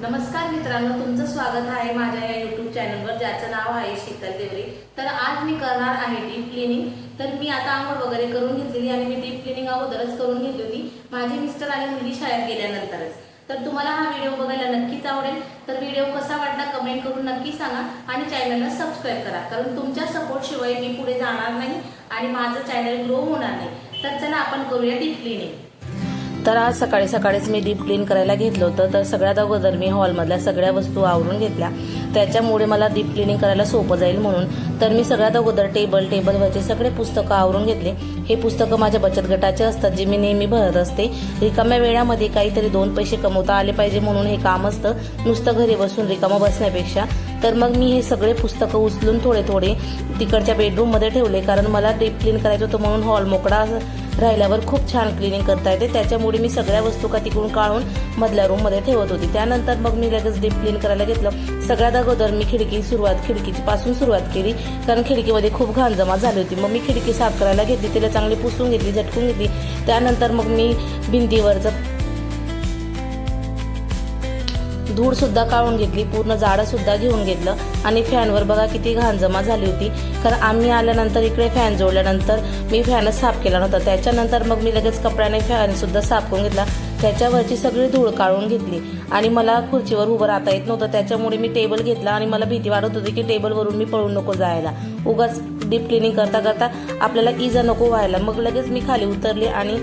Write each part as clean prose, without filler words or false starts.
नमस्कार मित्रांनो, तुमचं स्वागत आहे माझ्या या YouTube चॅनलवर ज्याचं नाव आहे शीतल देवरे। तर आज मी करणार आहे डीप क्लीनिंग। तर मी आता आंघोळ वगैरे करून घेतलेली आणि मी डीप क्लीनिंग अगोदरच करून घेतली होती माझे मिस्टर आणि मुलगी शाळेत गेल्यानंतरच। तर तुम्हाला हा व्हिडिओ बघायला नक्कीच आवडेल। तर व्हिडिओ कसा वाटला कमेंट करून नक्की सांगा आणि चॅनलला सबस्क्राइब करा, कारण तुमच्या सपोर्ट शिवाय मी पुढे जाणार नाही आणि माझं चॅनल ग्रो होणार नाही। तर चला आपण करूया डीप क्लीनिंग। तर आज सकाळी सकाळीच मी डीप क्लीन करायला घेतलं होतं। तर सगळ्यात अगोदर मी हॉलमधल्या सगळ्या वस्तू आवरून घेतल्या, त्याच्यामुळे मला डीप क्लीनिंग करायला सोपं जाईल म्हणून। तर मी सगळ्यात अगोदर टेबलवरचे सगळे पुस्तकं आवरून घेतले। हे पुस्तकं माझ्या बचत गटाचे असतात, जे मी नेहमी भरत असते। रिकाम्या वेळामध्ये काहीतरी 2 पैसे कमवता आले पाहिजे म्हणून हे काम असतं, नुसतं घरी बसून रिकामं बसण्यापेक्षा। तर मग मी हे सगळे पुस्तकं उचलून थोडे थोडे तिकडच्या बेडरूममध्ये ठेवले, कारण मला डीप क्लीन करायचं होतं म्हणून हॉल मोकळा राहिल्यावर खूप छान क्लिनिंग करता येते। त्याच्यामुळे मी सगळ्या वस्तू का तिकडून काढून मधल्या रूममध्ये ठेवत होती। त्यानंतर मग मी लगेच डीप क्लीन करायला घेतलं। सगळ्यात अगोदर मी खिडकीची पासून सुरुवात केली, कारण खिडकीमध्ये खूप घाण जमा झाली होती। मग मी खिडकी साफ करायला घेतली, तिला चांगली पुसून घेतली, झटकून घेतली। त्यानंतर मग मी भिंतीवरचं धूळ सुद्धा काढून घेतली, पूर्ण जाडं सुद्धा घेऊन घेतलं। आणि फॅनवर बघा किती घाण जमा झाली होती, कारण आम्ही आल्यानंतर इकडे फॅन जोडल्यानंतर मी फॅनच साफ केला नव्हता। त्याच्यानंतर मग मी लगेच कपड्याने फॅन सुद्धा साफ करून घेतला, त्याच्यावरची सगळी धूळ काढून घेतली। आणि मला खुर्चीवर उभं राहता येत नव्हतं, त्याच्यामुळे मी टेबल घेतला आणि मला भीती वाटत होती की टेबलवरून मी पळून नको जायला, उगाच डीप क्लिनिंग करता करता आपल्याला इजा नको व्हायला। मग लगेच मी खाली उतरले आणि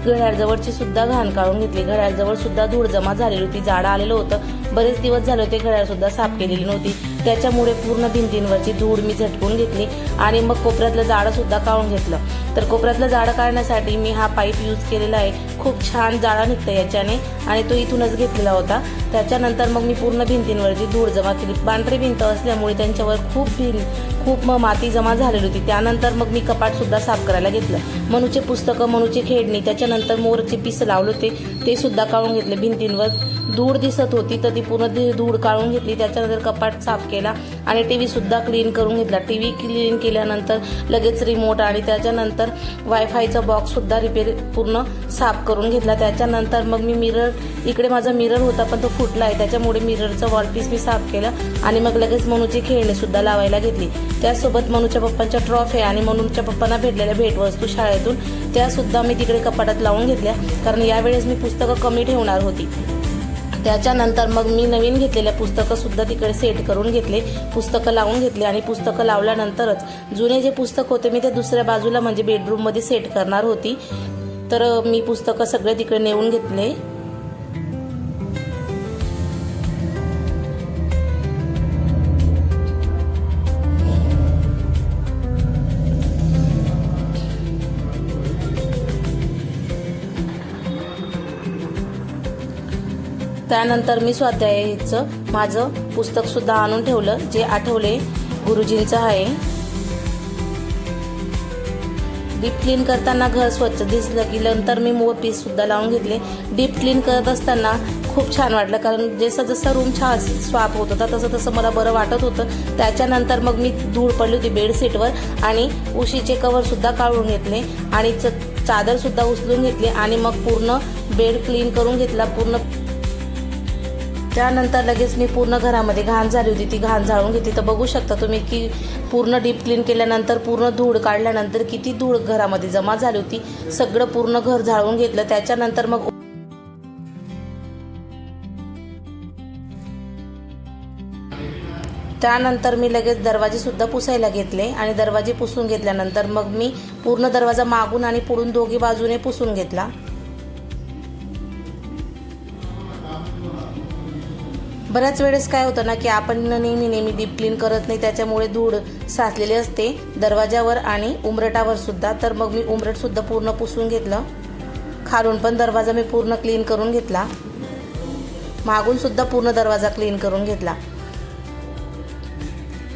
घड्याळजवळची सुद्धा घाण काढून घेतली। घड्याळजवळ सुद्धा धूळ जमा झालेली होती, जाडं आलेलं होतं, बरेच दिवस झाले होते घड्याळ सुद्धा साफ केलेली नव्हती। त्याच्यामुळे पूर्ण भिंतींवरची धूळ मी झटकून घेतली आणि मग कोपऱ्यातलं जाडं सुद्धा काढून घेतलं। तर कोपऱ्यातलं जाडं काढण्यासाठी मी हा पाईप यूज केलेला आहे, खूप छान जाळा निघतं याच्याने, आणि तो इथूनच घेतलेला होता। त्याच्यानंतर मग मी पूर्ण भिंतींवरची धूळ जमा केली। पांढरी भिंत असल्यामुळे त्यांच्यावर खूप माती जमा झालेली होती। त्यानंतर मग मी कपाट सुद्धा साफ करायला घेतलं। मनूचे पुस्तकं, मनूची खेळणी, त्याच्यानंतर मोरचे पीस लावले होते ते सुद्धा काढून घेतले। भिंतींवर धूळ दिसत होती तर ती पूर्ण धूळ काढून घेतली। त्याच्यानंतर कपाट साफ केला आणि टीव्ही सुद्धा क्लीन करून घेतला। टीव्ही क्लीन केल्यानंतर लगेच रिमोट आणि त्याच्यानंतर वायफायचा बॉक्स सुद्धा पूर्ण साफ करून घेतला। त्याच्यानंतर मग मी मिरर, इकडे माझा मिरर होता पण तो फुटला आहे, त्याच्यामुळे मिररचं वॉलपीस मी साफ केलं आणि मग लगेच मनूची खेळणी सुद्धा लावायला घेतली। त्यासोबत मनूच्या पप्पांच्या ट्रॉफी आणि मनूच्या पप्पांना भेटलेल्या भेटवस्तू शाळेतून त्या सुद्धा मी तिकडे कपाटात लावून घेतल्या, कारण यावेळेस मी पुस्तकं कमी ठेवणार होती। त्याच्यानंतर मग मी नवीन घेतलेल्या पुस्तकं सुद्धा तिकडे सेट करून घेतले, पुस्तकं लावून घेतले। आणि पुस्तकं लावल्यानंतरच जुने जे पुस्तक होते मी ते दुसऱ्या बाजूला म्हणजे बेडरूममध्ये सेट करणार होती। तर मी पुस्तकं सगळे तिकडे नेऊन घेतले। त्यानंतर मी स्वाध्यायाचं माझं पुस्तक सुद्धा आणून ठेवलं, जे आठवले गुरुजींचं आहे। डीप क्लीन करताना घर स्वच्छ दिसलं की नंतर मी मोर पीस सुद्धा लावून घेतले। डीप क्लीन करत असताना खूप छान वाटलं, कारण जसं रूम छान स्वाप होत होता तसं मला बरं वाटत होतं। त्याच्यानंतर मग मी धूळ पडली होती बेडशीटवर आणि उशीचे कवर सुद्धा काढून घेतले आणि चादर सुद्धा उचलून घेतली आणि मग पूर्ण बेड क्लीन करून घेतला पूर्ण। त्यानंतर लगेच मी पूर्ण घरामध्ये घाण झाली होती ती घाण झाडून घेतली। तर बघू शकता तुम्ही की पूर्ण डीप क्लीन केल्यानंतर पूर्ण धूळ काढल्यानंतर किती धूळ घरामध्ये जमा झाली होती, सगळं पूर्ण घर झाडून घेतलं। त्याच्यानंतर मग त्यानंतर मी लगेच दरवाजे सुद्धा पुसायला घेतले आणि दरवाजे पुसून घेतल्यानंतर मग मी पूर्ण दरवाजा मागून आणि पुढून दोघी बाजूने पुसून घेतला। बऱ्याच वेळेस काय होतं ना की आपण नेहमी डीप क्लीन करत नाही, त्याच्यामुळे धूळ साचलेली असते दरवाजावर आणि उंबरटावर सुद्धा। तर मग मी उंबरट सुद्धा पूर्ण पुसून घेतलं, खालून पण दरवाजा मी पूर्ण क्लीन करून घेतला, मागून सुद्धा पूर्ण दरवाजा क्लीन करून घेतला।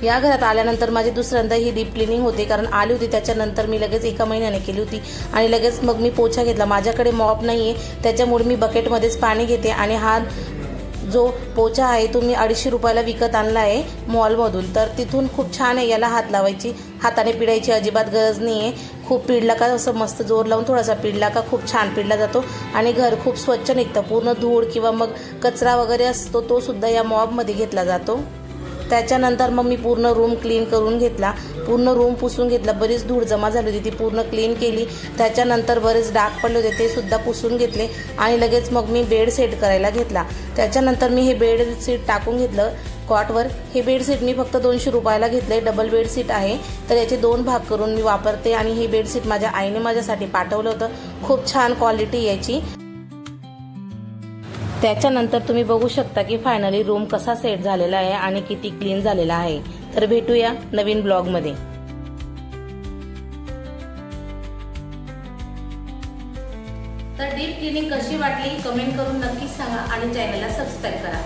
या घरात आल्यानंतर माझी दुसऱ्यांदा ही डीप क्लिनिंग होते, कारण आली होती त्याच्यानंतर मी लगेच 1 महिन्याने केली होती आणि लगेच मग मी पोछा घेतला। माझ्याकडे मॉप नाही आहे, त्याच्यामुळे मी बकेटमध्येच पाणी घेते आणि हा जो पोचा आहे तो मी 250 रुपयाला विकत आणला आहे मॉलमधून. तर तिथून खूप छान आहे. याला हात लावायची, हाताने पिळायची अजिबात गरज नाही आहे. खूप पिळला का असं मस्त जोर लावून थोडासा पिळला का खूप छान पिळला जातो आणि घर खूप स्वच्छ निघतं. पूर्ण धूळ किंवा मग कचरा वगैरे असतो तो सुद्धा या मॉपमध्ये घेतला जातो. त्याच्यानंतर मग मी पूर्ण रूम क्लीन करून घेतला, पूर्ण रूम पुसून घेतला. बरीच धूळ जमा झाली होती ती पूर्ण क्लीन केली. त्याच्यानंतर बरेच डाग पडले होते ते सुद्धा पुसून घेतले आणि लगेच मग मी बेड सेट करायला घेतला. त्याच्यानंतर मी हे बेड सीट टाकून घेतलं कॉटवर. हे बेडशीट मी फक्त 200 रुपयाला घेतले. डबल बेडशीट आहे, तर याचे 2 भाग करून मी वापरते आणि हे बेडशीट माझ्या आईने माझ्यासाठी पाठवलं होतं. खूप छान क्वालिटी याची. त्याच्यानंतर तुम्ही बघू शकता की फायनली रूम कसा सेट झालेला आहे आणि किती क्लीन झालेला आहे. तर भेटूया नवीन ब्लॉगमध्ये. तर डीप क्लिनिंग कशी वाटली कमेंट करून नक्कीच सांगा आणि चॅनलला सबस्क्राईब करा.